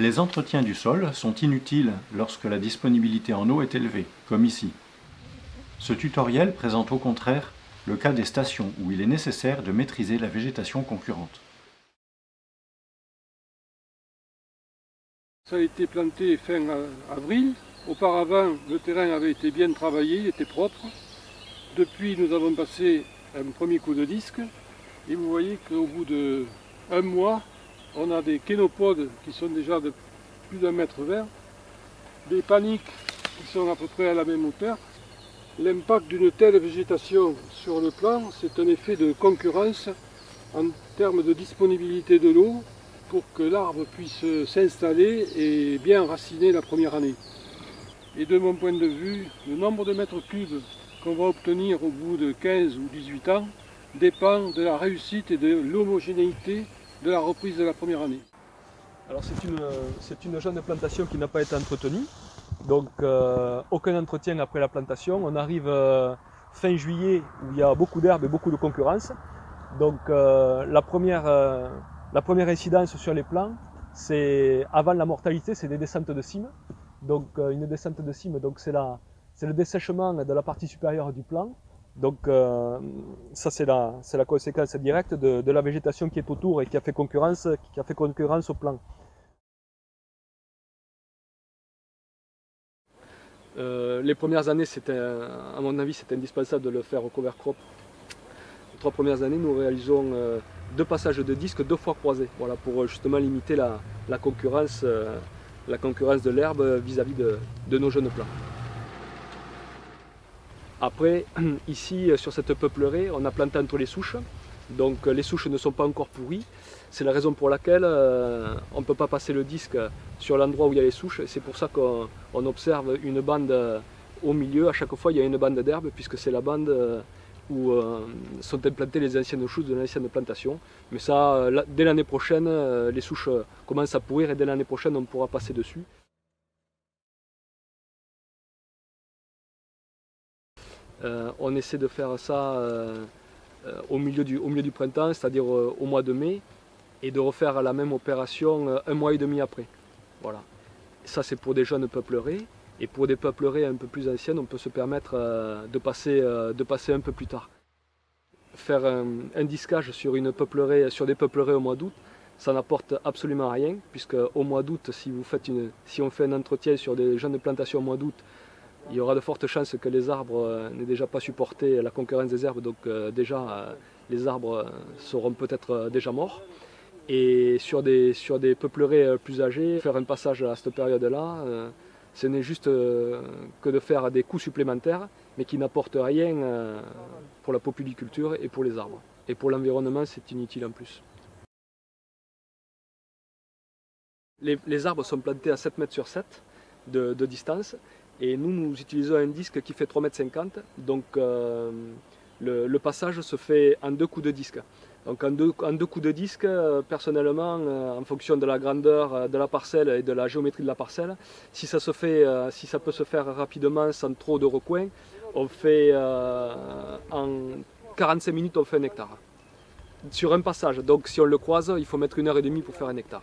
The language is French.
Les entretiens du sol sont inutiles lorsque la disponibilité en eau est élevée, comme ici. Ce tutoriel présente au contraire le cas des stations où il est nécessaire de maîtriser la végétation concurrente. Ça a été planté fin avril. Auparavant, le terrain avait été bien travaillé, il était propre. Depuis, nous avons passé un premier coup de disque. Et vous voyez qu'au bout d'un mois, on a des kénopodes qui sont déjà de plus d'1 mètre vert, des paniques qui sont à peu près à la même hauteur. L'impact d'une telle végétation sur le plan, c'est un effet de concurrence en termes de disponibilité de l'eau pour que l'arbre puisse s'installer et bien raciner la première année. Et de mon point de vue, le nombre de mètres cubes qu'on va obtenir au bout de 15 ou 18 ans dépend de la réussite et de l'homogénéité de la reprise de la première année. Alors c'est une jeune plantation qui n'a pas été entretenue, donc aucun entretien après la plantation. On arrive fin juillet où il y a beaucoup d'herbes et beaucoup de concurrence. Donc la première incidence sur les plants, c'est avant la mortalité, c'est des descentes de cime. Donc une descente de cime, donc c'est le dessèchement de la partie supérieure du plant. Donc ça c'est la conséquence directe de la végétation qui est autour et qui a fait concurrence au plant. Les premières années, à mon avis, c'était indispensable de le faire au cover crop. Les 3 premières années, nous réalisons 2 passages de disques 2 fois croisés, voilà, pour justement limiter la concurrence de l'herbe vis-à-vis de nos jeunes plants. Après, ici, sur cette peuplerée, on a planté entre les souches. Donc les souches ne sont pas encore pourries. C'est la raison pour laquelle on ne peut pas passer le disque sur l'endroit où il y a les souches. C'est pour ça qu'on observe une bande au milieu. À chaque fois, il y a une bande d'herbe, puisque c'est la bande où sont implantées les anciennes chousses de l'ancienne plantation. Mais ça, dès l'année prochaine, les souches commencent à pourrir et dès l'année prochaine, on pourra passer dessus. On essaie de faire ça au milieu du printemps, c'est-à-dire au mois de mai, et de refaire la même opération 1 mois et demi après. Voilà. Ça c'est pour des jeunes peupleraies, et pour des peupleraies un peu plus anciennes, on peut se permettre de passer un peu plus tard. Faire un disquage sur des peupleraies au mois d'août, ça n'apporte absolument rien, puisque au mois d'août, si on fait un entretien sur des jeunes plantations au mois d'août, il y aura de fortes chances que les arbres n'aient déjà pas supporté la concurrence des herbes, donc déjà les arbres seront peut-être déjà morts. Et sur des peupleraies plus âgées, faire un passage à cette période-là, ce n'est juste que de faire des coûts supplémentaires, mais qui n'apportent rien pour la populiculture et pour les arbres. Et pour l'environnement, c'est inutile en plus. Les arbres sont plantés à 7 mètres sur 7 de distance. Et nous utilisons un disque qui fait 3,50 m, donc le passage se fait en 2 coups de disque. Donc en deux coups de disque, personnellement, en fonction de la grandeur de la parcelle et de la géométrie de la parcelle, si ça peut se faire rapidement sans trop de recoins, on fait en 45 minutes on fait 1 hectare. Sur un passage, donc si on le croise, il faut mettre 1 heure et demie pour faire 1 hectare.